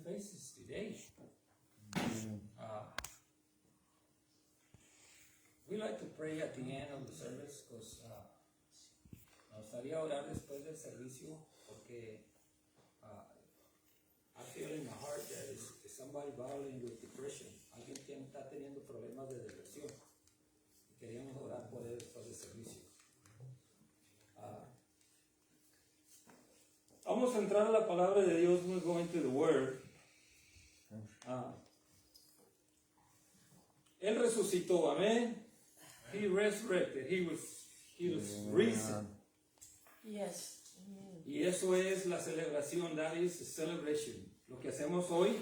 faces today. We like to pray at the end of the service because nos gustaría orar después del servicio porque I feel in my heart that is somebody battling with depression. Alguien que está teniendo problemas de depresión. Y queríamos orar por él después del servicio. Vamos a entrar a la palabra de Dios. We're going to the Word. Él resucitó, amén. He resurrected. He was risen. Yes. Amen. Y eso es la celebración. That is the celebration. Lo que hacemos hoy,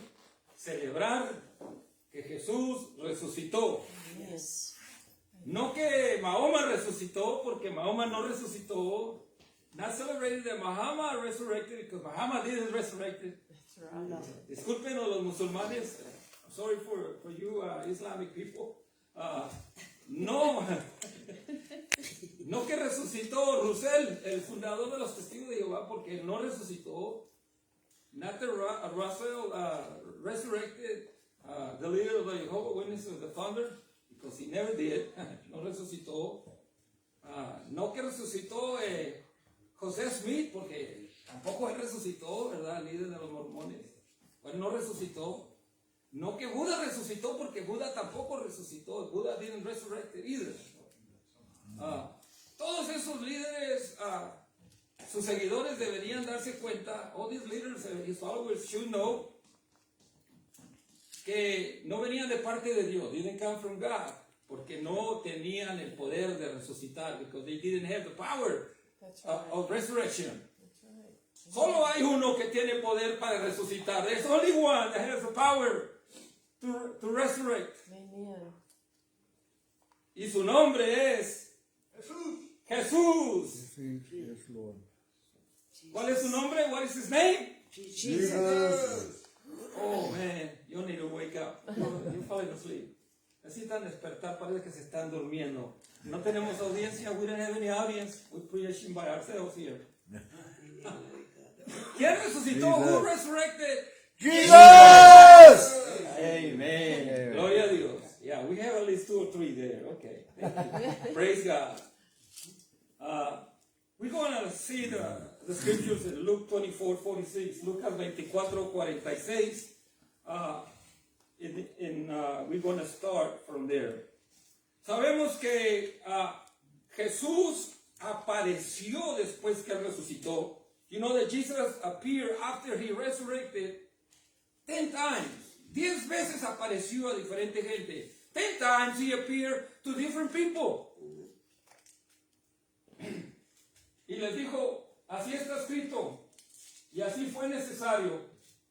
celebrar que Jesús resucitó. Yes. No que Mahoma resucitó, porque Mahoma no resucitó. Not celebrating that Muhammad resurrected, because Muhammad didn't resurrect. That's right. Discúlpenos los musulmanes. I'm sorry for you Islamic people. No que resucitó Russell, el fundador de los Testigos de Jehová, porque no resucitó. Not that Russell resurrected the leader of the Jehovah's Witnesses of the Thunder, because he never did. No resucitó. No que resucitó José Smith, porque tampoco él resucitó, ¿verdad? El líder de los mormones. Pues no resucitó. No que Buda resucitó, porque Buda tampoco resucitó. Buda didn't resurrect either. Todos esos líderes, sus seguidores deberían darse cuenta, all these leaders, his followers should know, que no venían de parte de Dios, didn't come from God, porque no tenían el poder de resucitar, because they didn't have the power of resurrection. That's right. Solo hay uno que tiene poder para resucitar. There's only one that has the power to resurrect. Amen. Y su nombre es Jesús. Yes, Lord. ¿Cuál es su nombre? What is his name? Jesus. Oh man, you need to wake up. You're falling asleep. Necesitan despertar, parece que se están durmiendo. No tenemos audiencia, we don't have any audience. We're preaching by ourselves here. ¿Quién resucitó? Jesus. Who resurrected? Jesus! Amen. Gloria a Dios. Yeah, we have at least 2 or 3 there. Okay. Thank you. Praise God. We're going to see the scriptures in Luke 24:46, Lucas 24:46. We're going to start from there. Sabemos que Jesús apareció después que él resucitó. You know that Jesus appeared after he resurrected 10 times. 10 veces apareció a diferente gente. 10 times he appeared to different people. Y les dijo, así está escrito, y así fue necesario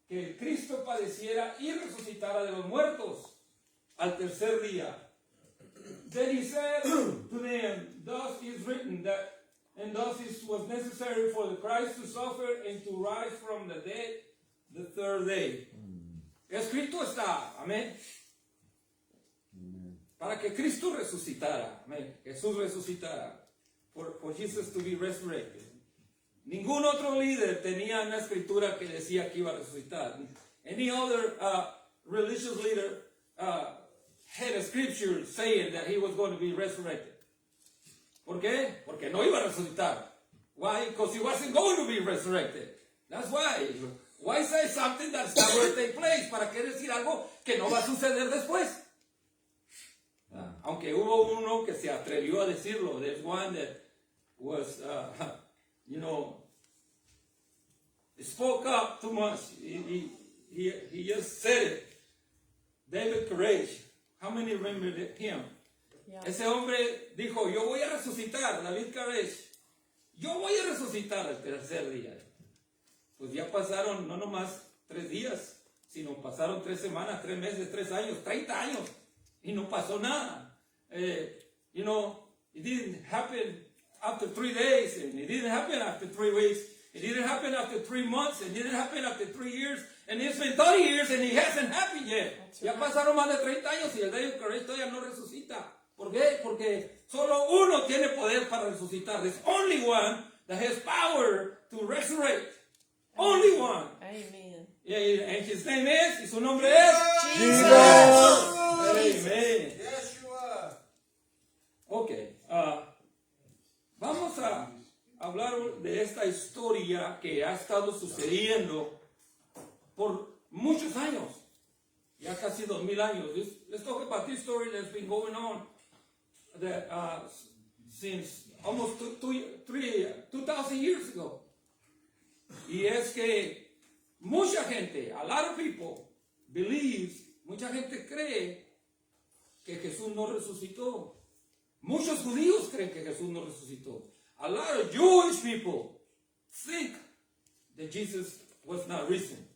que el Cristo padeciera y resucitara de los muertos al tercer día. Then he said to them, thus is written that, and thus it was necessary for the Christ to suffer and to rise from the dead the third day. Escrito está, amén. Para que Cristo resucitara, amén. Jesús resucitara. For Jesus to be resurrected. Ningún otro líder tenía una escritura que decía que iba a resucitar. Any other religious leader had a scripture saying that he was going to be resurrected. ¿Por qué? Porque no iba a resucitar. Why? Because he wasn't going to be resurrected. That's why. Why say something that's not going to take place? ¿Para qué decir algo que no va a suceder después? Aunque hubo uno que se atrevió a decirlo. There's one that was, spoke up too much. He just said it. David Koresh. How many remember him? Yeah. Ese hombre dijo, yo voy a resucitar, David Koresh. Yo voy a resucitar el tercer día. Pues ya pasaron no nomás 3 días, sino pasaron 3 semanas, 3 meses, 3 años, 30 años. Y no pasó nada. It didn't happen after 3 days, and it didn't happen after 3 weeks, it didn't happen after 3 months, and it didn't happen after 3 years, and it's been 30 years and it hasn't happened yet. Ya pasaron más de 30 años y el David Koresh todavía no resucita. ¿Por qué? Porque solo uno tiene poder para resucitar. There's only one that has power to resurrect. Only one. Amen. And his name is, y su nombre es Jesus. Amen. Yeshua. Ok, vamos a hablar de esta historia que ha estado sucediendo por muchos años, ya casi 2000 años. Let's talk about this story that's been going on since almost 2,000 years ago. Y es que mucha gente, a lot of people, believes, mucha gente cree que Jesús no resucitó. Muchos judíos creen que Jesús no resucitó. A lot of Jewish people think that Jesus was not risen.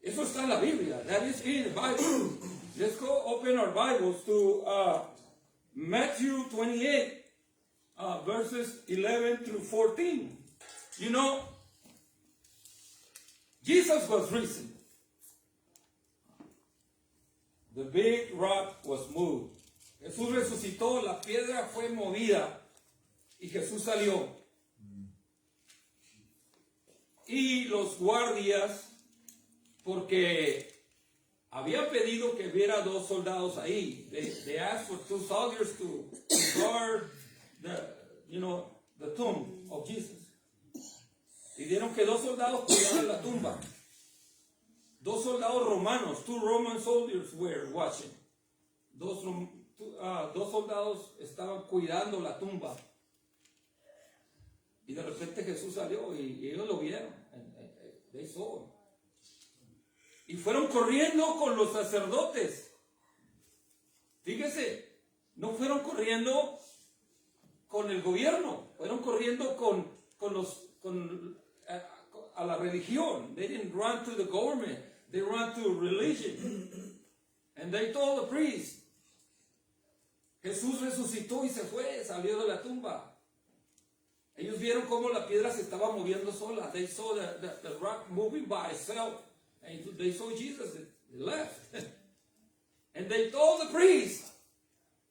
Eso está en la Biblia. That is in the Bible. Let's go open our Bibles to Matthew 28, verses 11 through 14. You know, Jesus was risen. The big rock was moved. Jesús resucitó, la piedra fue movida y Jesús salió. Y los guardias, porque había pedido que hubiera 2 soldados ahí. They asked for 2 soldiers to guard the tomb of Jesus. Pidieron que 2 soldados cuidaran la tumba. 2 soldados romanos, 2 Roman soldiers were watching. 2 soldados estaban cuidando la tumba. Y de repente Jesús salió y ellos lo vieron. They saw him. Y fueron corriendo con los sacerdotes. Fíjese, no fueron corriendo con el gobierno, fueron corriendo a la religión. They didn't run to the government, they ran to religion. And they told the priest, Jesús resucitó y se fue, salió de la tumba. Ellos vieron cómo la piedra se estaba moviendo sola. They saw the rock moving by itself. And they saw Jesus, they left. And they told the priest,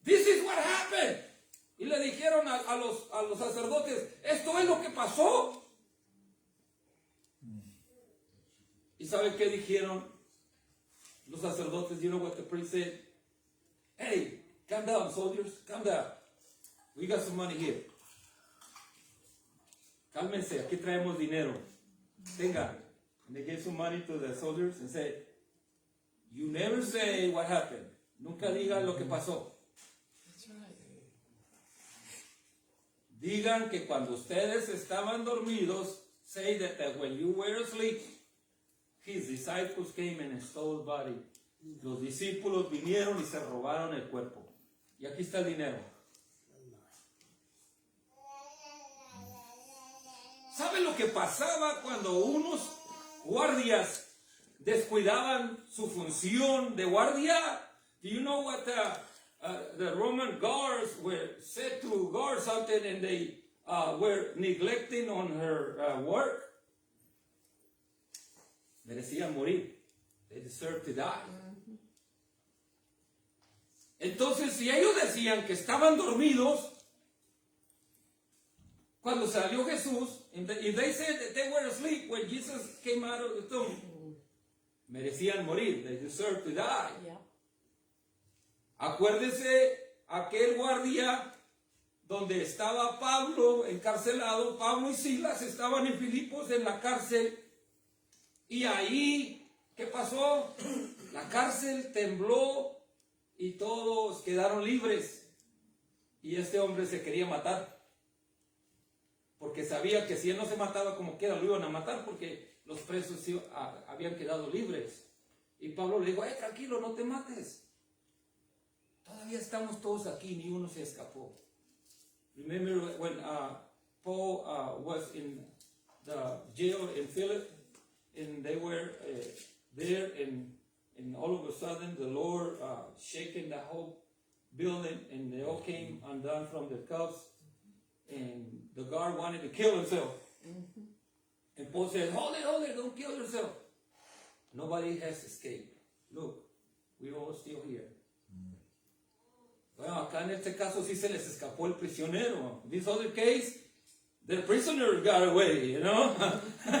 this is what happened. Y le dijeron a los sacerdotes, esto es lo que pasó. ¿Y saben qué dijeron los sacerdotes? You know what the priest said? Hey, calm down, soldiers, calm down. We got some money here. Cálmense, aquí traemos dinero. Tengan. And they gave some money to the soldiers and said, you never say what happened. Nunca digan lo que pasó. That's right. Digan que cuando ustedes estaban dormidos, say that when you were asleep, his disciples came and stole his body. Los discípulos vinieron y se robaron el cuerpo. Y aquí está el dinero. ¿Saben lo que pasaba cuando unos guardias descuidaban su función de guardia? Do you know what the Roman guards were set to guard something and they were neglecting on her work? Merecían morir. They deserved to die. Entonces, si ellos decían que estaban dormidos cuando salió Jesús, if they said that they were asleep when Jesus came out of the tomb, merecían morir. They deserved to die. Yeah. Acuérdese aquel guardia donde estaba Pablo encarcelado. Pablo y Silas estaban en Filipos en la cárcel. Y ahí, ¿qué pasó? La cárcel tembló y todos quedaron libres. Y este hombre se quería matar. Porque sabía que si él no se mataba como quiera lo iban a matar porque los presos habían quedado libres. Y Pablo le dijo, tranquilo, no te mates. Todavía estamos todos aquí, ni uno se escapó. Remember when Paul was in the jail in Philip, and they were there, and all of a sudden the Lord shaking the whole building, and they all came undone from the cuffs, and the guard wanted to kill himself. Mm-hmm. And Paul said, hold it, don't kill yourself. Nobody has escaped. Look, we're all still here. Bueno, acá en este caso sí se les escapó el prisionero. This other case, The prisoner got away, you know.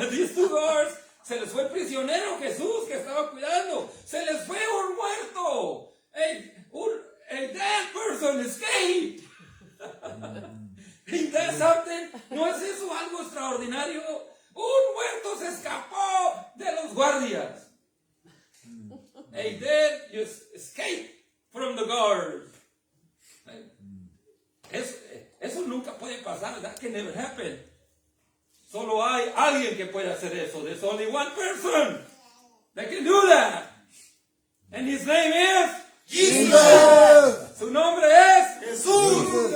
These two guards, se les fue el prisionero Jesús que estaba cuidando. Se les fue un muerto. A dead person escaped. Ain't that something? ¿No es eso algo extraordinario? Un muerto se escapó de los guardias. A dead just escaped from the guards. Eso nunca puede pasar. That can never happen. Solo hay alguien que puede hacer eso. There's only one person that can do that. And his name is Jesus. Su nombre es Jesús.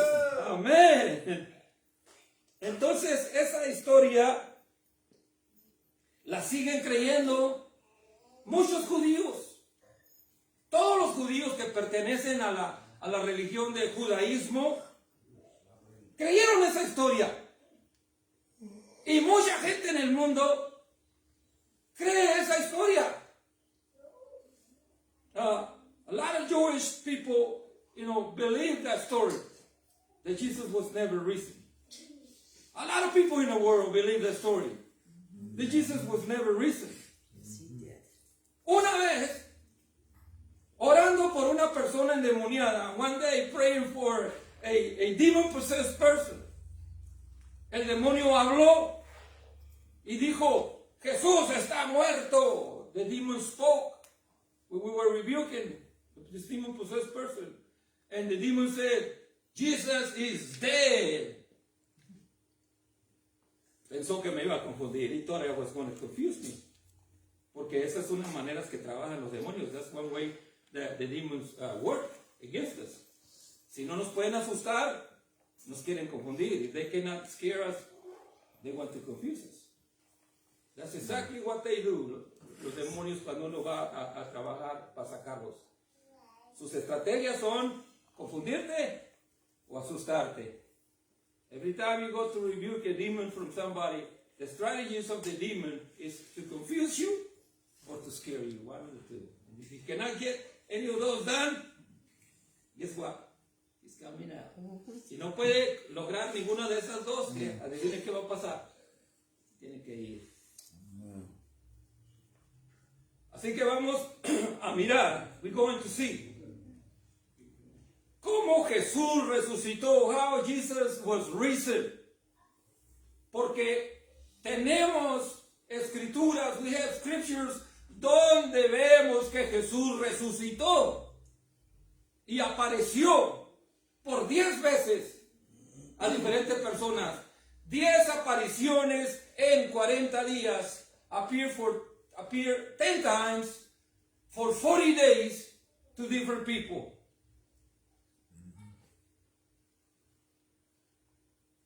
Amén. Entonces, esa historia la siguen creyendo muchos judíos. Todos los judíos que pertenecen a la religión del judaísmo creyeron esa historia. Y mucha gente en el mundo cree esa historia. A lot of Jewish people, believe that story, that Jesus was never risen. A lot of people in the world believe that story, that Jesus was never risen. Una vez, orando por una persona endemoniada, one day praying for a demon-possessed person, el demonio habló y dijo, Jesús está muerto. The demon spoke. We were rebuking this demon-possessed person. And the demon said, Jesus is dead. Pensó que me iba a confundir. He thought I was going to confuse me. Porque esas son las maneras que trabajan los demonios. That's one way that the demons work against us. Si no nos pueden asustar, nos quieren confundir. If they cannot scare us, they want to confuse us. That's exactly what they do. Los demonios cuando uno va a trabajar para sacarlos. Sus estrategias son confundirte o asustarte. Every time you go to rebuke a demon from somebody, the strategies of the demon is to confuse you or to scare you. One of the two. And if you cannot get any of those done, guess what? He's coming out. Si no puede lograr ninguna de esas dos, adivinen qué va a pasar. Tiene que ir. Así que vamos a mirar. We're going to see. ¿Cómo Jesús resucitó? How Jesus was risen. Porque tenemos escrituras, we have scriptures, donde vemos que Jesús resucitó. Y apareció por 10 veces a diferentes personas. 10 apariciones en 40 días. Appear 10 times for 40 days to different people.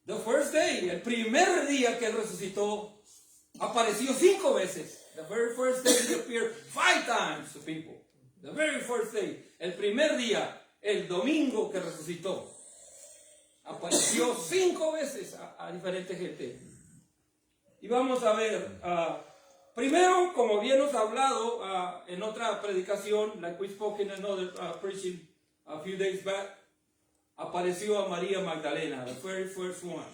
The first day, el primer día que él resucitó, apareció 5 veces. The very first day he appeared 5 times to people. The very first day, el primer día, el domingo que resucitó, apareció 5 veces a diferente gente. Y vamos a ver, primero, como bien nos ha hablado en otra predicación, like we spoke in another preaching a few days back, apareció a María Magdalena, the very first one.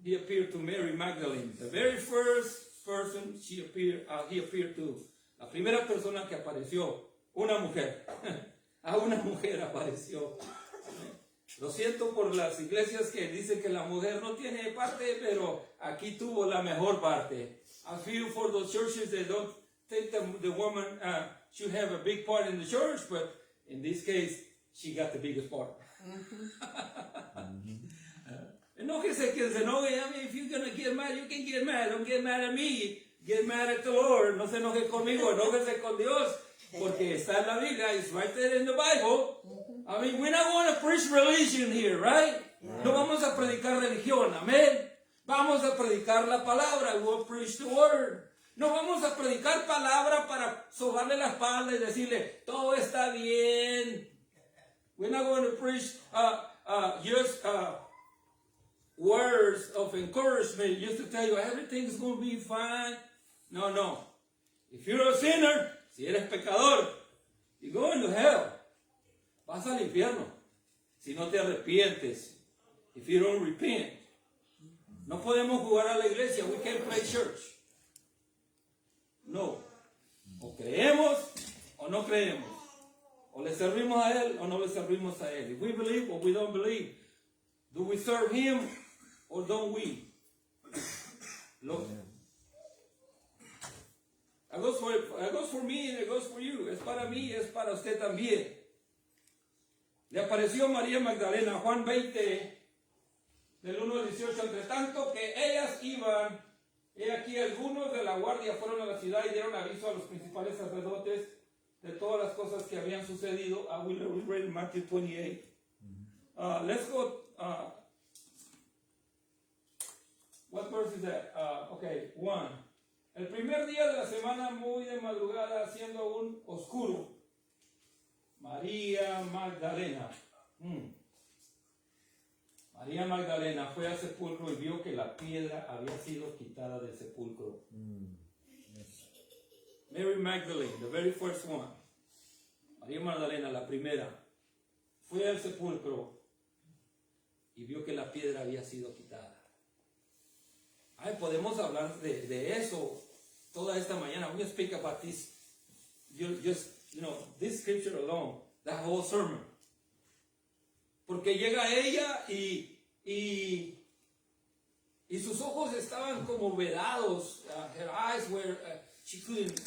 He appeared to Mary Magdalene, the very first person he appeared to. La primera persona que apareció, una mujer. A una mujer apareció. Lo siento por las iglesias que dicen que la mujer no tiene parte, pero aquí tuvo la mejor parte. I feel for those churches that don't think the woman should have a big part in the church, but in this case, she got the biggest part. Enójese quien se enoje. I mean, if you're going to get mad, you can get mad. Don't get mad at me. Get mad at the Lord. No se enoje conmigo, enójese con Dios. Porque está en la Biblia, it's right there in the Bible. I mean, we're not going to preach religion here, right? No vamos a predicar religión, amén. Vamos a predicar la palabra. We will preach the word. No vamos a predicar palabra para sobarle la espalda y decirle, todo está bien. We're not going to preach just words of encouragement just to tell you everything's going to be fine. No. If you're a sinner, si eres pecador, you're going to hell. Vas al infierno. Si no te arrepientes. If you don't repent. No podemos jugar a la iglesia. We can't play church. No. O creemos o no creemos. O le servimos a Él o no le servimos a Él. If we believe or we don't believe. Do we serve Him or don't we? Look. It goes for me and it goes for you. Es para mí, es para usted también. Le apareció María Magdalena, Juan 20, del 1 al 18. Entre tanto que ellas iban, he aquí algunos de la guardia fueron a la ciudad y dieron aviso a los principales sacerdotes de todas las cosas que habían sucedido. We read in Matthew 28. Let's go. What verse is that? Okay, 1. El primer día de la semana, muy de madrugada, siendo aún oscuro, María Magdalena. María Magdalena fue al sepulcro y vio que la piedra había sido quitada del sepulcro. Mary Magdalene, the very first one. María Magdalena, la primera, fue al sepulcro y vio que la piedra había sido quitada. Ay, podemos hablar de eso toda esta mañana. I'm going to speak about this. This scripture alone, that whole sermon. Porque llega ella y sus ojos estaban como vedados. Her eyes were, she couldn't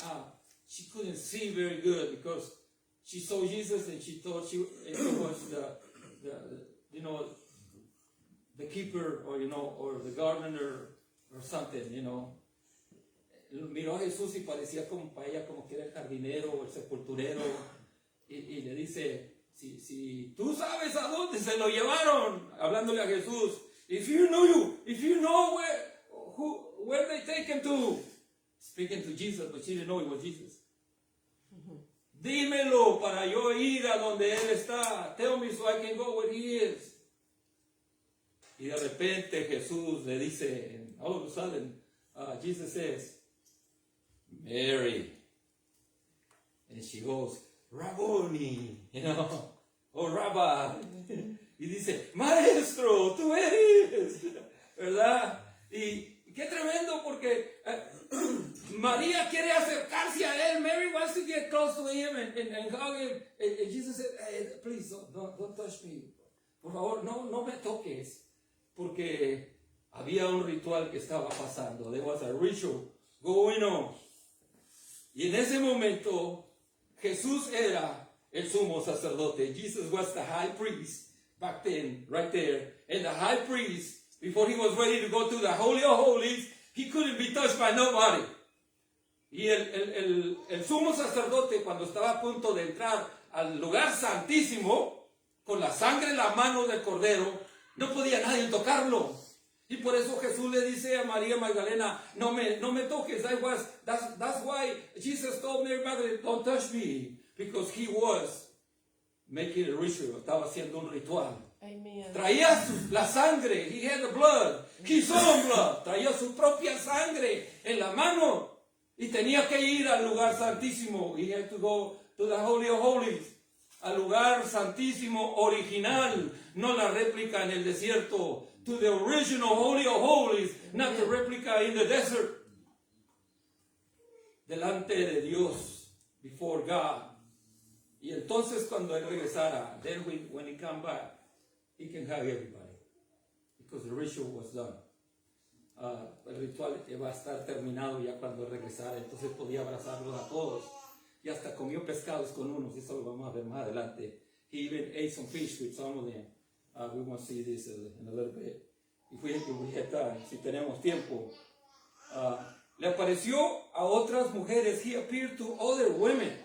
see very good because she saw Jesus and she thought it was the keeper or the gardener or something, Miró a Jesús y parecía como para ella como que era el jardinero o el sepulturero y le dice, si tú sabes a dónde se lo llevaron, hablándole a Jesús, if you know where they take him to, speaking to Jesus, but she didn't know it was Jesus. Dímelo para yo ir a donde él está. Tell me so I can go where he is. Y de repente Jesús le dice, all of a sudden, Jesus says, Mary. And she goes, Rabboni, or Rabbi. Y dice, Maestro, tú eres, ¿verdad? Y qué tremendo porque María quiere acercarse a él. Mary wants to get close to him and hug him. And Jesus said, hey, please, don't touch me. Por favor, no me toques. Porque había un ritual que estaba pasando. There was a ritual going on. Y en ese momento, Jesús era el sumo sacerdote. Jesus was the high priest back then, right there. And the high priest, before he was ready to go to the Holy of Holies, he couldn't be touched by nobody. Y el sumo sacerdote, cuando estaba a punto de entrar al lugar santísimo, con la sangre en la mano del cordero, no podía nadie tocarlo. Y por eso Jesús le dice a María Magdalena, no me toques. That's why Jesus told Mary Magdalene, don't touch me. Because he was making a ritual. Estaba haciendo un ritual. Amen. Traía la sangre. He had the blood. His own blood. Traía su propia sangre en la mano. Y tenía que ir al lugar santísimo. He had to go to the Holy of Holies. Al lugar santísimo original. No la réplica en el desierto. To the original Holy of Holies. Not the replica in the desert. Delante de Dios. Before God. Y entonces cuando él regresara, then when he come back, he can hug everybody. Because the ritual was done. El ritual va a estar terminado ya cuando él regresara. Entonces podía abrazarlos a todos. Y hasta comió pescados con unos. Eso lo vamos a ver más adelante. He even ate some fish with some of them. We want to see this in a little bit. If we have time, si tenemos tiempo. Le apareció a otras mujeres. He appeared to other women.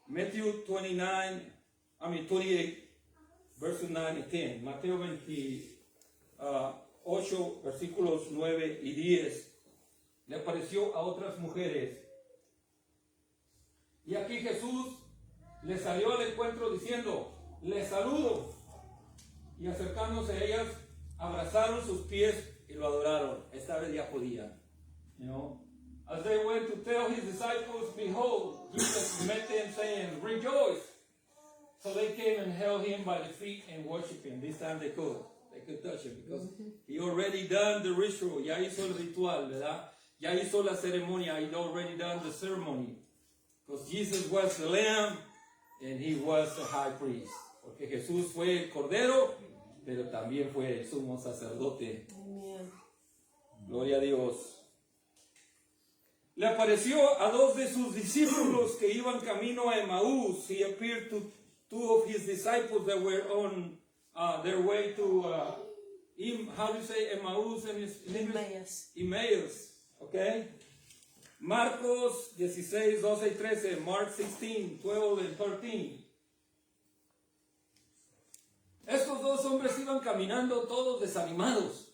Matthew 28, verses 9 y 10. Mateo 28, versículos 9 y 10. Le apareció a otras mujeres. Y aquí Jesús le salió al encuentro diciendo, les saludo. Y acercándose a ellas, abrazaron sus pies y lo adoraron. Esta vez ya podían. As they went to tell his disciples, behold, Jesus met them saying, rejoice. So they came and held him by the feet and worshiped him. This time they could. they could touch him because he already done the ritual. Ya hizo el ritual, ¿verdad? Ya hizo la ceremonia. He already done the ceremony. Because Jesus was the lamb and he was the high priest. Porque Jesús fue el cordero, pero también fue el sumo sacerdote. Amen. Gloria a Dios. Le apareció a dos de sus discípulos que iban camino a Emmaús. He appeared to two of his disciples that were on their way to, how do you say Emmaus in Emmaus. Emmaus, okay? Marcos 16, 12 y 13, Mark 16, 12 and 13. Estos dos hombres iban caminando todos desanimados.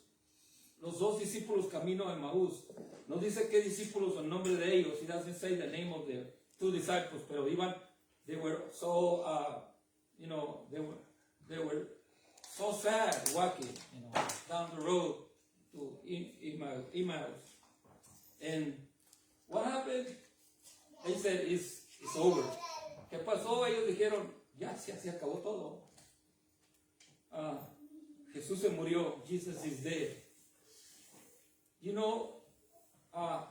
Los dos discípulos camino a Emmaús. No dice qué discípulos o el nombre de ellos. He doesn't say the name of the two disciples, pero iban, they were so, they were so sad walking, down the road to Emmaus. And what happened? They said, it's over. ¿Qué pasó? Ellos dijeron, ya se acabó todo. Jesús se murió. Jesus is dead. You know, a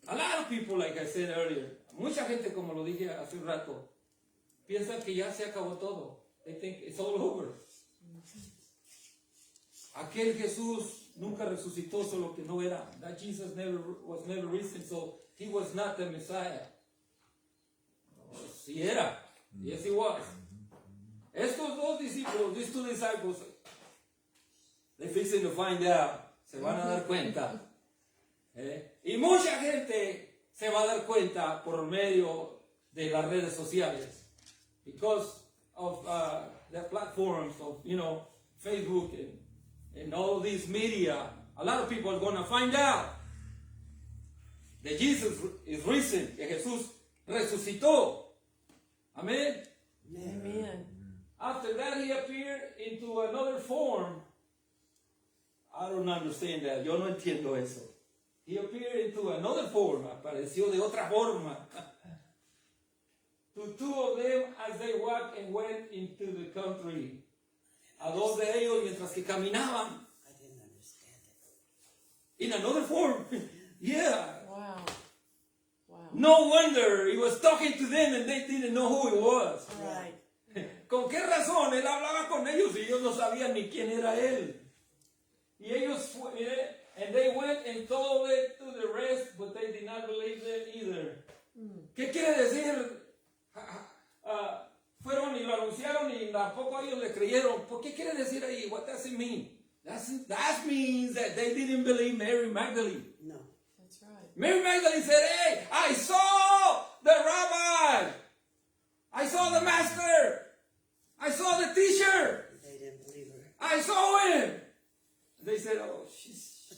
lot of people, like I said earlier, mucha gente, como lo dije hace un rato, piensan que ya se acabó todo. They think it's all over. Aquel Jesús nunca resucitó, solo que no era. That Jesus was never risen, so he was not the Messiah. Sí era. Yes, he was. Estos dos discípulos, these two disciples, they're fixing to find out. Se van a dar cuenta. Y mucha gente se va a dar cuenta por medio de las redes sociales. Because of the platforms of, Facebook and all these media. A lot of people are going to find out that Jesus is risen, que Jesús resucitó. Amen. Amen. After that, he appeared into another form. I don't understand that. Yo no entiendo eso. He appeared into another form. Apareció de otra forma. To two of them as they walked and went into the country. A dos de ellos mientras que caminaban. I didn't understand it. In another form. Yeah. Wow. Wow. No wonder he was talking to them and they didn't know who he was. Right. ¿Con qué razón? Él hablaba con ellos y ellos no sabían ni quién era él. Y ellos, and they went and told it to the rest, but they did not believe them either. ¿Qué quiere decir? Fueron y lo anunciaron y tampoco ellos le creyeron. ¿Por qué quiere decir ahí? What does it mean? That means that they didn't believe Mary Magdalene. No. That's right. Mary Magdalene said, hey, I saw the rabbi. I saw the master. I saw the teacher. They didn't believe her. I saw him. They said, oh, she's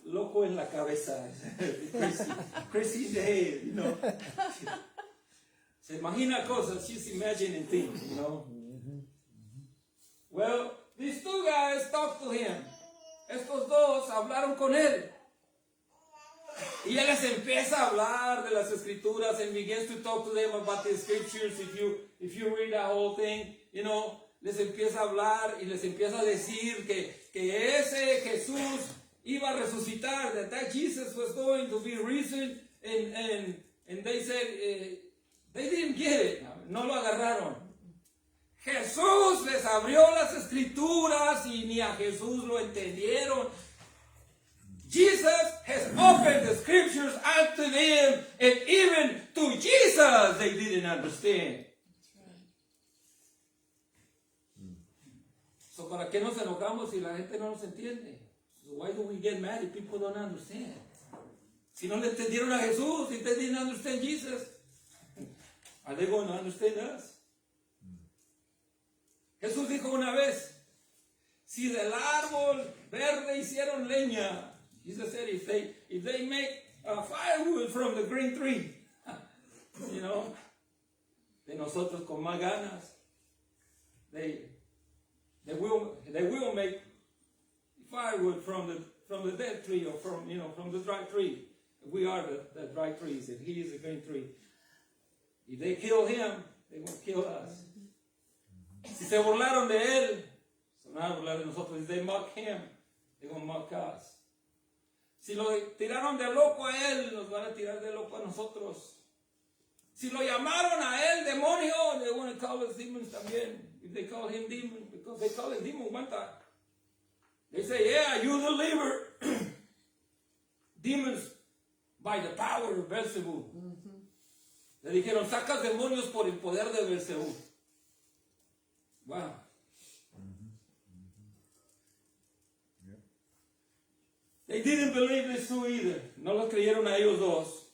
loco en la cabeza. Crazy in the head, Se imagina cosas. She's imagining things, Well, these two guys talked to him. Estos dos hablaron con él. Y él les empieza a hablar de las escrituras and begins to talk to them about the scriptures. If you read the whole thing, les empieza a hablar y les empieza a decir que ese Jesús iba a resucitar, that Jesus was going to be risen, and they said, they didn't get it, no lo agarraron. Jesús les abrió las escrituras y ni a Jesús lo entendieron. Jesus has opened the scriptures unto them, and even to Jesus they didn't understand. So, ¿para qué nos enojamos si la gente no nos entiende? So why do we get mad if people don't understand? Si no le entendieron a Jesús, if they didn't understand Jesus, are they going to understand us? Jesús dijo una vez, si del árbol verde hicieron leña, Jesus said, if they make firewood from the green tree, de nosotros con más ganas, they will make firewood from the dead tree or from the dry tree. We are the dry trees, and he is the green tree. If they kill him, they will kill us. Si se burlaron de él, Se van a burlar de nosotros. If they mock him, they're going to mock us. Si lo tiraron de loco a él, nos van a tirar de loco a nosotros. Si lo llamaron a él demonio, they want to call us demons también. If they call him demon, because they call him demon one time. They say, yeah, you deliver demons by the power of Beelzebub. Le dijeron, sacas demonios por el poder de Beelzebub. Wow. They didn't believe this too either. No lo creyeron a ellos dos.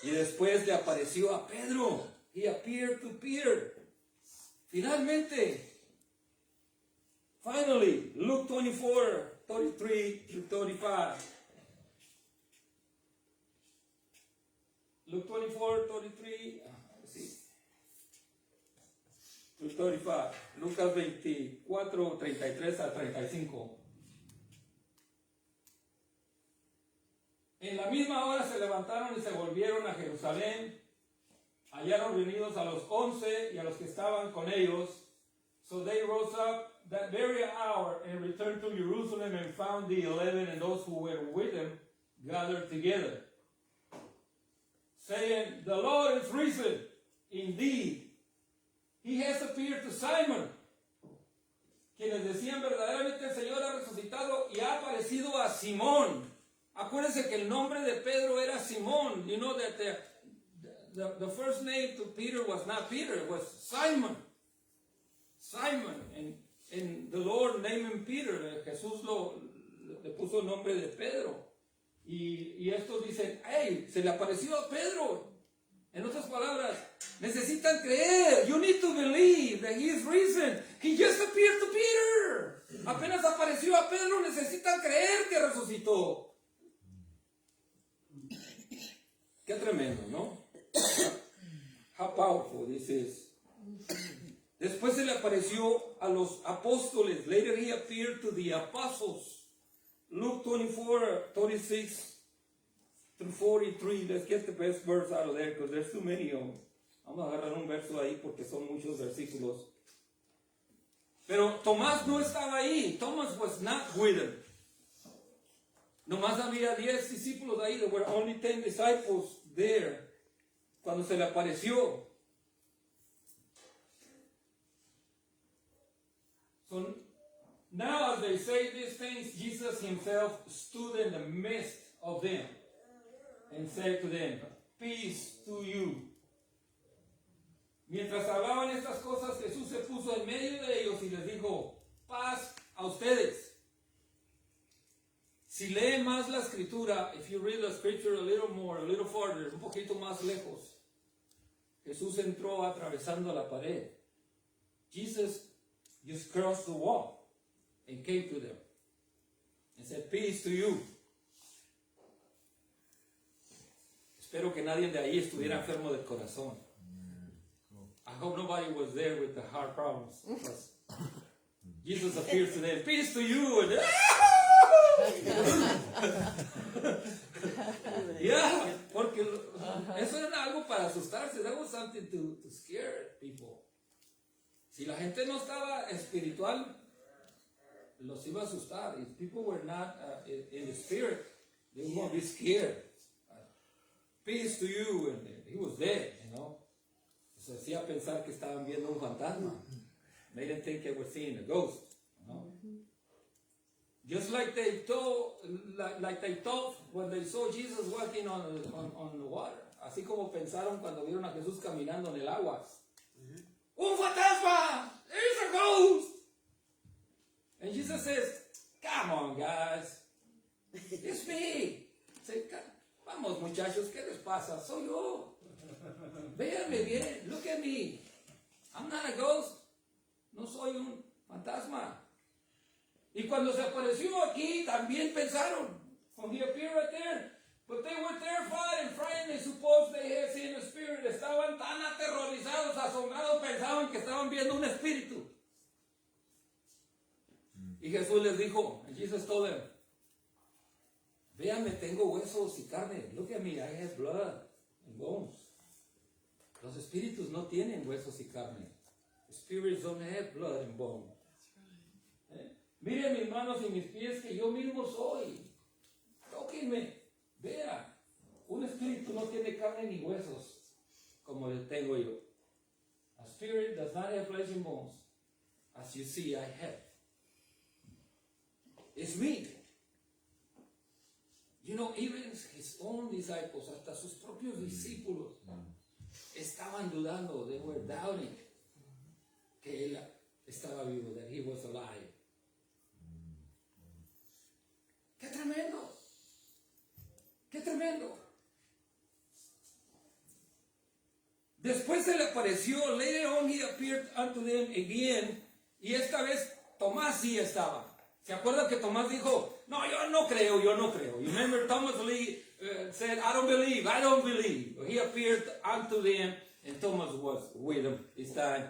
Y después le apareció a Pedro. He appeared to Peter. Finalmente. Finally, Luke 24, 33 to 35. Luke 24, 33. Let's see. To 35. Lucas 24, 33 a 35. En la misma hora se levantaron y se volvieron a Jerusalén. Hallaron reunidos a los 11 y a los que estaban con ellos. So they rose up that very hour and returned to Jerusalem and found the 11 and those who were with them gathered together, saying, the Lord is risen. Indeed, he has appeared to Simon. Quienes decían, verdaderamente el Señor ha resucitado y ha aparecido a Simón. Acuérdense que el nombre de Pedro era Simón. You know that the first name to Peter was not Peter, it was Simon. Simon. And the Lord named him Peter. Jesús le puso el nombre de Pedro. Y estos dicen, hey, se le apareció a Pedro. En otras palabras, necesitan creer. You need to believe that he is risen. He just appeared to Peter. Apenas apareció a Pedro, necesitan creer que resucitó. Qué tremendo, ¿no? How powerful this is. Después se le apareció a los apóstoles. Later he appeared to the apostles. Luke 24, 36 through 43. Let's get the best verse out of there because there's too many of them. Vamos a agarrar un verso ahí porque son muchos versículos. Pero Tomás no estaba ahí. Thomas was not with them. Nomás había 10 discípulos ahí. There were only 10 disciples there. Cuando se le apareció. So now as they say these things, Jesus himself stood in the midst of them and said to them, peace to you. Mientras hablaban estas cosas, Jesús se puso en medio de ellos y les dijo, paz a ustedes. Si lee más la escritura, if you read the scripture a little more, a little further, un poquito más lejos, Jesús entró atravesando la pared. Jesus just crossed the wall and came to them and said, peace to you. Espero que nadie de ahí estuviera enfermo del corazón. I hope nobody was there with the heart problems. Because Jesus appears to them, peace to you. And yeah, porque eso era algo para asustarse. That was something to scare people. Si la gente no estaba espiritual, los iba a asustar. If people were not in the spirit, they were going to be scared. Peace to you, and he was dead, you know. Se hacía pensar que estaban viendo un fantasma. Made them think they were seeing a ghost, you know. Just like they thought when they saw Jesus walking on the water. Así como pensaron cuando vieron a Jesús caminando en el agua. ¡Un fantasma! There's a ghost! And Jesus says, come on, guys. It's me. Say, vamos, muchachos, ¿qué les pasa? Soy yo. Véanme bien. Look at me. I'm not a ghost. No soy un fantasma. Y cuando se apareció aquí, también pensaron. When he appeared right there. But they were terrified and frightened. They supposed they had seen a spirit. Estaban tan aterrorizados, asombrados, pensaban que estaban viendo un espíritu. Y Jesús les dijo, and Jesus told them, véanme, tengo huesos y carne. Look at me, I have blood and bones. Los espíritus no tienen huesos y carne. Spirits don't have blood and bone. Miren mis manos y mis pies que yo mismo soy. Tóquenme. Vea. Un espíritu no tiene carne ni huesos como el tengo yo. A spirit does not have flesh and bones. As you see, I have. It's me. You know, even his own disciples, hasta sus propios discípulos, estaban dudando. They were doubting que él estaba vivo, that he was alive. ¡Qué tremendo! ¡Qué tremendo! Después se le apareció, later on he appeared unto them again, y esta vez Tomás sí estaba. ¿Se acuerdan que Tomás dijo, no, yo no creo, yo no creo? You remember Thomas Lee said, I don't believe, I don't believe. He appeared unto them, and Thomas was with them this time.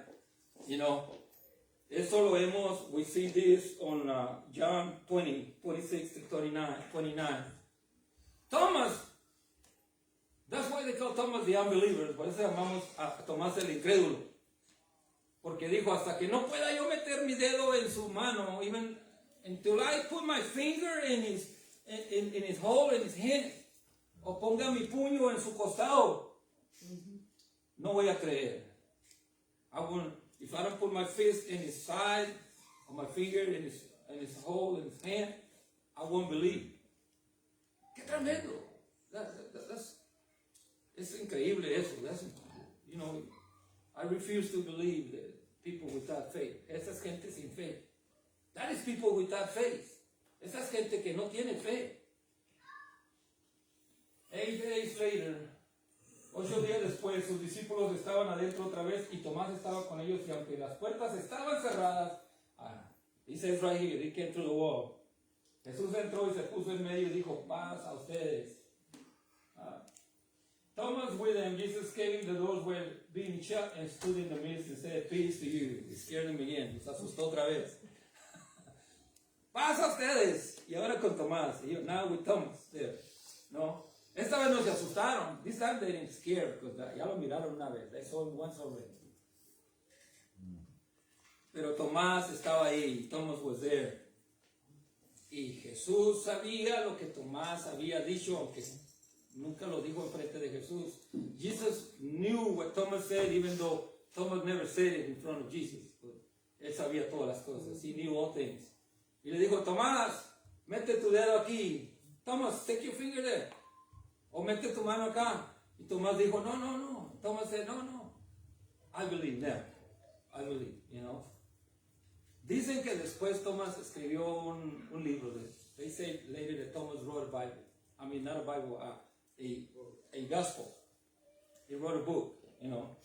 You know, esto lo vemos, we see this on John 20, 26 to 29. Thomas, that's why they call Thomas the unbeliever. Por eso llamamos a Tomás el incrédulo. Porque dijo, hasta que no pueda yo meter mi dedo en su mano, even until I put my finger in his hole, in his hand, o ponga mi puño en su costado, no voy a creer. If I don't put my fist in his side, or my finger in his hole, in his hand, I won't believe. ¡Qué tremendo! Es increíble eso. You know, I refuse to believe that people without faith. Esa es gente sin fe. That is people without faith. Esa es gente que no tiene fe. 8 days later, 8 días después, sus discípulos estaban adentro otra vez y Tomás estaba con ellos, y aunque las puertas estaban cerradas, he says right here, he came through the wall. Jesús entró y se puso en medio y dijo, paz a ustedes. Thomas with them, Jesus came, the doors were being shut, and stood in the midst and said, peace to you. He scared them again, los asustó otra vez. Paz a ustedes. Y ahora con Tomás. Now with Thomas there. No. Esta vez no se asustaron. This time they didn't scare, because ya lo miraron una vez. They saw him once already. Pero Tomás estaba ahí. Thomas was there. Y Jesús sabía lo que Tomás había dicho, aunque nunca lo dijo enfrente de Jesús. Jesus knew what Thomas said, even though Thomas never said it in front of Jesus. Él sabía todas las cosas. He knew all things. Y le dijo, Tomás, mete tu dedo aquí. Thomas, take your finger there. O mete tu mano acá. Y Tomás dijo, no. Thomas said, no. I believe now. I believe, you know. Dicen que después Tomás escribió un libro. They say later that Thomas wrote a Bible. I mean, not a Bible, a gospel. He wrote a book, you know.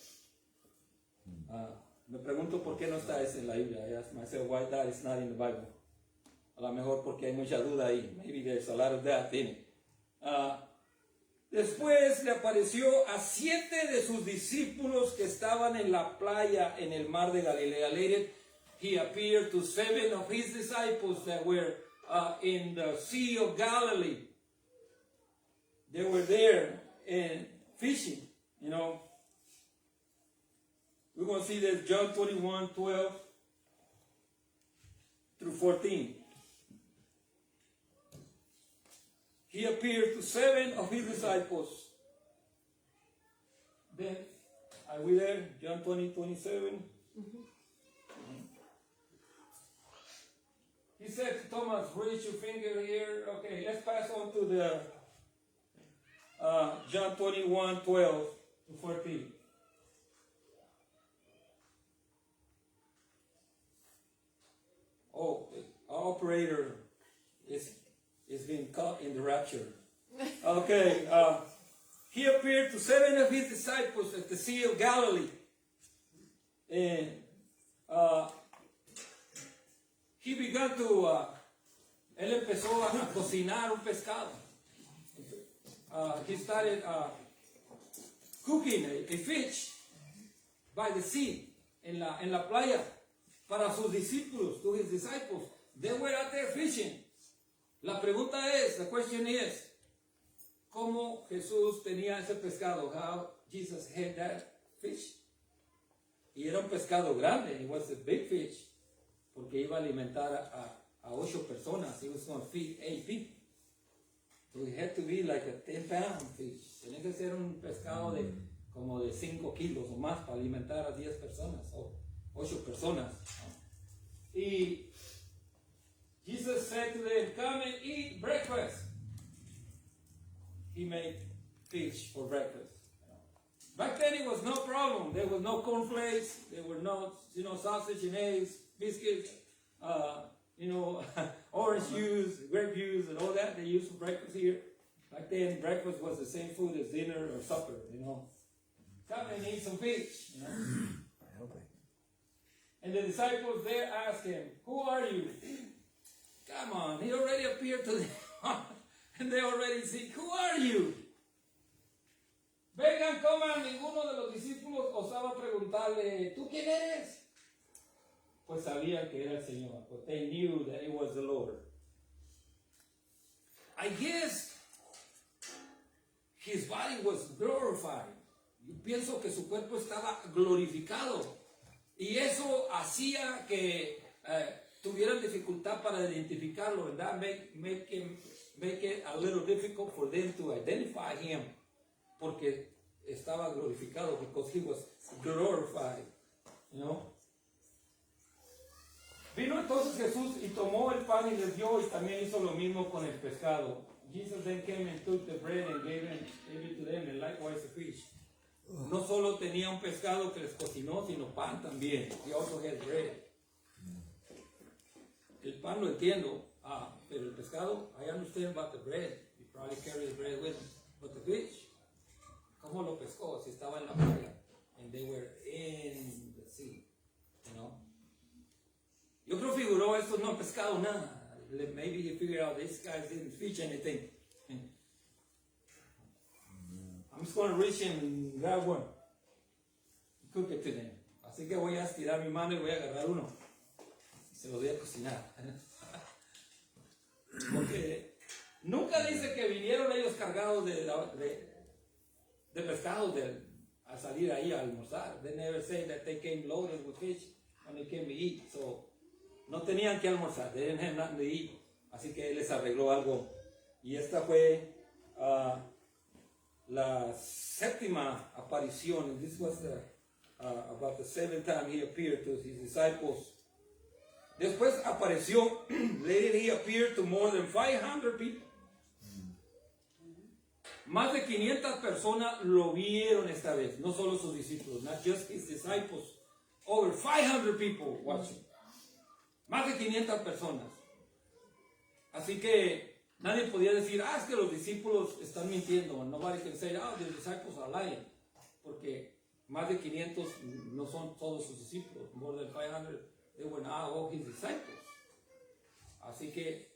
Me pregunto por qué no está ese en la Biblia. I ask myself why that is not in the Bible. A lo mejor porque hay mucha duda ahí. Maybe there's a lot of that in it. Después le apareció a 7 de sus discípulos que estaban en la playa en el mar de Galilea. Later, he appeared to 7 of his disciples that were in the Sea of Galilee. They were there and fishing, you know. We're going to see that John 21, 12 through 14. He appeared to 7 of his disciples. Then, are we there? John 20, 27. He said to Thomas, raise your finger here. Okay, let's pass on to the John 21, 12 to 14. Oh, our operator is being caught in the rapture. Okay, he appeared to 7 of his disciples at the Sea of Galilee. And he began to, él empezó a cocinar un pescado. He started cooking a fish by the sea, en la playa, para sus discípulos, to his disciples. They were out there fishing. La pregunta es, the question is, ¿cómo Jesús tenía ese pescado? How Jesus had that fish? Y era un pescado grande. It was a big fish. Porque iba a alimentar a 8 personas. He was going to feed 8 people. So it had to be like a 10-pound fish. Tenía que ser un pescado de como de 5 kilos o más para alimentar a 10 personas o 8 personas. ¿No? Y Jesus said to them, come and eat breakfast. He made fish for breakfast. Back then it was no problem. There was no cornflakes. There were no, sausage and eggs, biscuits, orange juice, grape juice, and all that they used for breakfast here. Back then, breakfast was the same food as dinner or supper. Come and eat some fish. And the disciples there asked him, "Who are you?" Come on, he already appeared to them, and they already see. Who are you? Vengan, coman. Ninguno de los discípulos osaba preguntarle, ¿tú quién eres? Pues sabían que era el Señor. But they knew that it was the Lord. I guess his body was glorified. Yo pienso que su cuerpo estaba glorificado. Y eso hacía que tuvieran dificultad para identificarlo, ¿verdad? Make it a little difficult for them to identify him. Porque estaba glorificado, because he was glorified, Vino entonces Jesús y tomó el pan y les dio, y también hizo lo mismo con el pescado. Jesus then came and took the bread and gave it to them, and likewise the fish. No solo tenía un pescado que les cocinó, sino pan también. He also had bread. El pan lo entiendo, pero el pescado, I understand about the bread. You probably carry the bread with him. But the fish, ¿cómo lo pescó? Si estaba en la playa, and they were in the sea, Yo creo que figuró, estos no han pescado nada. Maybe he figured out these guys didn't fish anything. I'm just going to reach and grab one. Cook it to them. Así que voy a estirar mi mano y voy a agarrar uno. Y se lo voy a cocinar. Porque nunca dice que vinieron ellos cargados de pescado a salir ahí a almorzar. They never say that they came loaded with fish when they came to eat. So, no tenían que almorzar. They didn't have nothing to eat. Así que él les arregló algo. Y esta fue la séptima aparición. This was about the 7th time he appeared to his disciples. Después apareció, later he appeared to more than 500 people. Más de 500 personas lo vieron esta vez, no solo sus discípulos, not just his disciples. Over 500 people watching. Más de 500 personas. Así que nadie podía decir, es que los discípulos están mintiendo. Nobody can say, the disciples are lying. Porque más de 500 no son todos sus discípulos. More than 500, they were not all his disciples. Así que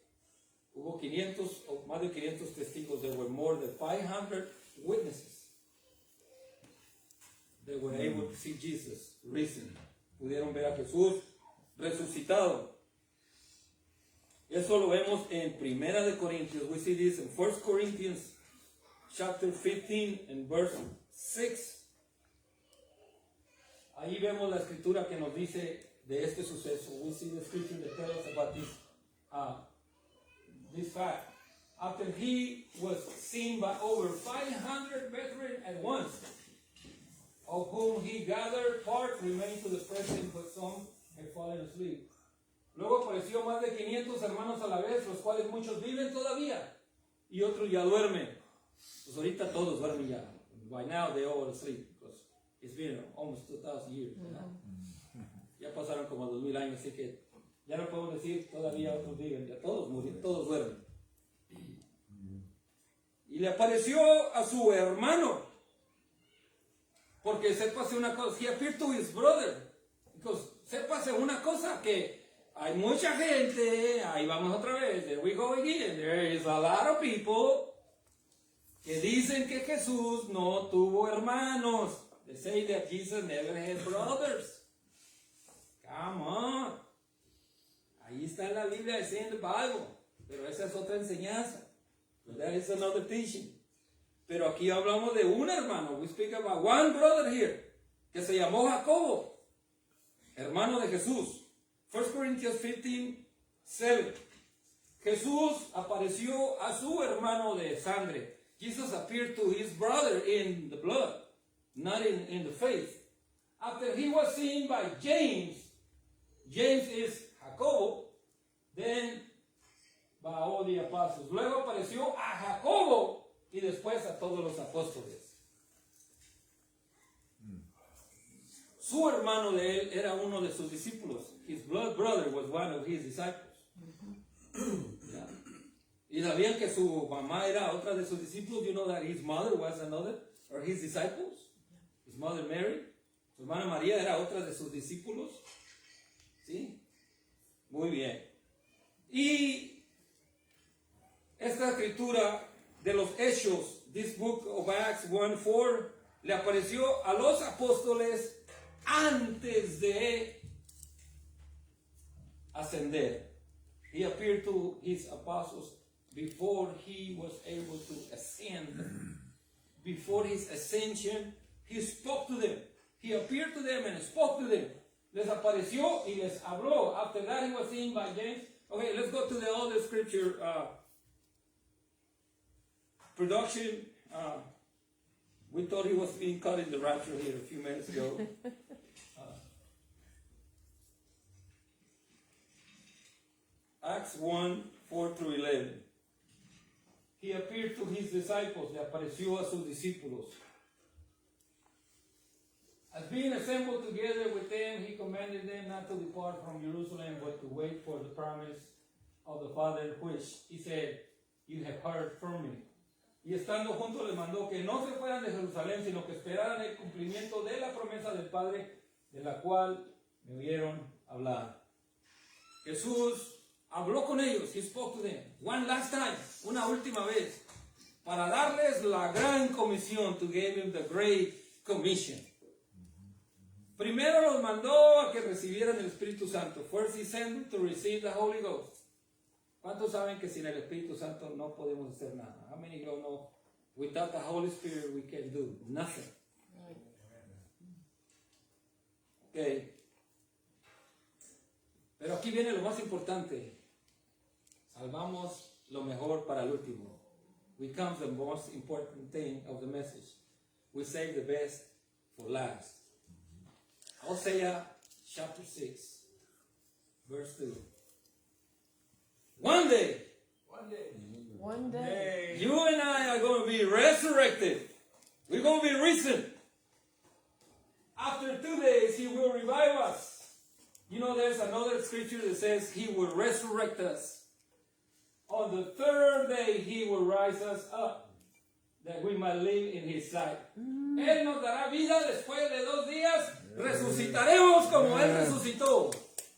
hubo 500 o más de 500 testigos. There were more than 500 witnesses. They were able to see Jesus risen. Pudieron ver a Jesús resucitado. Eso lo vemos en Primera de Corintios. We see this in 1 Corinthians chapter 15 and verse 6. Ahí vemos la escritura que nos dice de este suceso. We see the scripture that tells us about this fact. After he was seen by over 500 brethren at once, of whom he gathered part remained to the present, but some had fallen asleep. Luego apareció más de 500 hermanos a la vez, los cuales muchos viven todavía y otros ya duermen. Pues ahorita todos duermen ya. By now they all asleep because it's been almost 2,000 years. Ya pasaron como 2,000 años, así que ya no podemos decir todavía otros viven, ya todos murieron, todos duermen. Y le apareció a su hermano, porque sépase una cosa, he appeared to his brother, because sépase una cosa, que hay mucha gente, ahí vamos otra vez, there we go again, there is a lot of people que dicen que Jesús no tuvo hermanos. They say that Jesus never had brothers. Come on. Ahí está en la Biblia, it's in the Bible, pero esa es otra enseñanza. That is another teaching. Pero aquí hablamos de un hermano. We speak about one brother here, que se llamó Jacobo. hermano de Jesús. 1 Corinthians 15:7. Jesús apareció a su hermano de sangre. Jesus appeared to his brother in the blood, not in the faith. After he was seen by James, James is Jacobo, then by all the apostles. Luego apareció a Jacobo y después a todos los apóstoles. Su hermano de él era uno de sus discípulos. His blood brother was one of his disciples. Yeah. Y sabían que su mamá era otra de sus discípulos. You know that his mother was another, or his disciples. His mother Mary. Su hermana María era otra de sus discípulos. ¿Sí? Muy bien. Y esta escritura de los Hechos, this book of Acts 1:4, le apareció a los apóstoles antes de ascender. He appeared to his apostles before he was able to ascend. Before his ascension, he spoke to them. He appeared to them and spoke to them. Les apareció y les habló. After that, he was seen by James. Okay, let's go to the other scripture. Production. We thought he was being cut in the rapture here a few minutes ago. Acts 1:4-11. He appeared to his disciples. Le apareció a sus discípulos. As being assembled together with them, he commanded them not to depart from Jerusalem, but to wait for the promise of the Father, which he said, you have heard from me. Y estando juntos les mandó que no se fueran de Jerusalén, sino que esperaran el cumplimiento de la promesa del Padre, de la cual me oyeron hablar. Jesús habló con ellos, he spoke to them, one last time, una última vez, para darles la gran comisión, to give them the great commission. Primero los mandó a que recibieran el Espíritu Santo. First he sent them to receive the Holy Ghost. ¿Cuántos saben que sin el Espíritu Santo no podemos hacer nada? How many of you know without the Holy Spirit we can do nothing? Okay. Pero aquí viene lo más importante. Salvamos lo mejor para el último. We come to the most important thing of the message. We save the best for last. Hosea chapter 6, verse 2. One day, you and I are going to be resurrected. We're going to be risen. After 2 days, he will revive us. You know, there's another scripture that says he will resurrect us. On the third day, he will rise us up, that we might live in his sight. Él nos dará vida después de 2 días. Resucitaremos como él resucitó.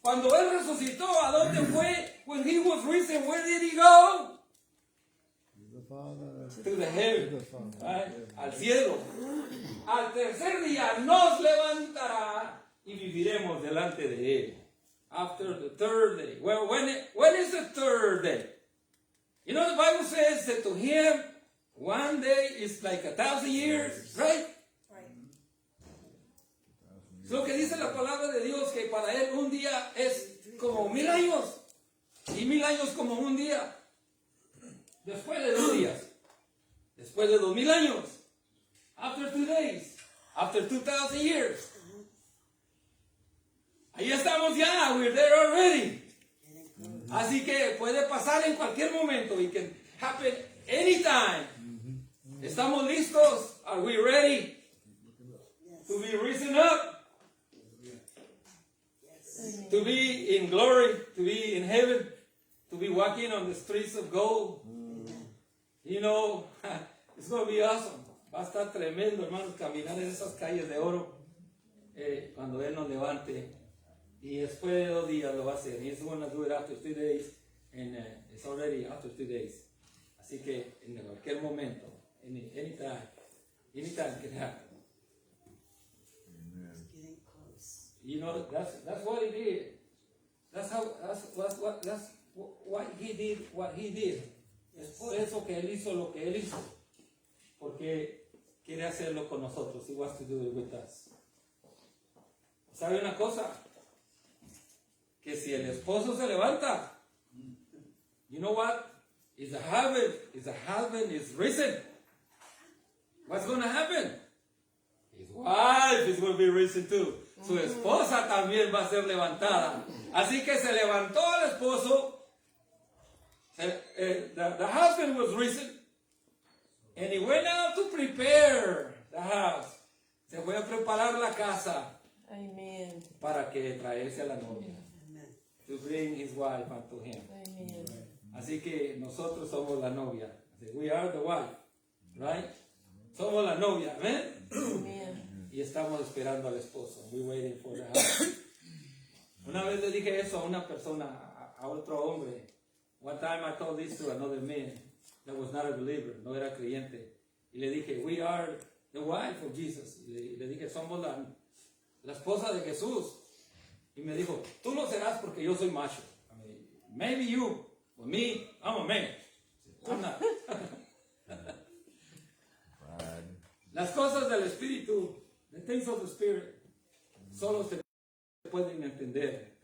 Cuando él resucitó, ¿a dónde fue? When he was risen, where did he go? To the heaven. Right? Al cielo. Al tercer día nos levantará y viviremos delante de él. After the third day. Well, when is the third day? You know, the Bible says that to him, 1 day is like 1,000 years, right? Es lo que dice la palabra de Dios, que para él un día es como 1000 años. Y 1000 años como un día. Después de 2 días. Después de 2000 años. After 2 days. After 2,000 years. Ahí estamos ya. We're there already. Así que puede pasar en cualquier momento. It can happen anytime. ¿Estamos listos? Are we ready to be risen up? To be in glory, to be in heaven, to be walking on the streets of gold. You know, it's going to be awesome. Va a estar tremendo, hermanos, caminar en esas calles de oro cuando Él nos levante. Y después de 2 días lo va a hacer. He's going to do it after 2 days. And it's already after 2 days. Así que en cualquier momento, anytime can happen. You know, that's what he did. That's what he did, what he did. Es por eso que él hizo lo que él hizo. Porque quiere hacerlo con nosotros. He wants to do it with us. ¿Sabe una cosa? que si el esposo se levanta, you know what? If the husband is risen, what's going to happen? His wife is going to be risen too. Su esposa también va a ser levantada. Así que se levantó el esposo. The husband was risen. And he went out to prepare the house. Se fue a preparar la casa Amen. para que traerse a la novia. Amen. To bring his wife unto him. Amen. Así que nosotros somos la novia. We are the wife. Right? Somos la novia. Amen. Amen. Y estamos esperando al esposo. We're waiting for the house. Una vez le dije eso a una persona, a otro hombre. One time I told this to another man that was not a believer, no era creyente. Y le dije, we are the wife of Jesus. Y le dije, somos la esposa de Jesús. Y me dijo, tú lo serás porque yo soy macho. I mean, maybe you, but me, I'm a man. I'm not. Las cosas del Espíritu, the things of the Spirit, solo se pueden entender.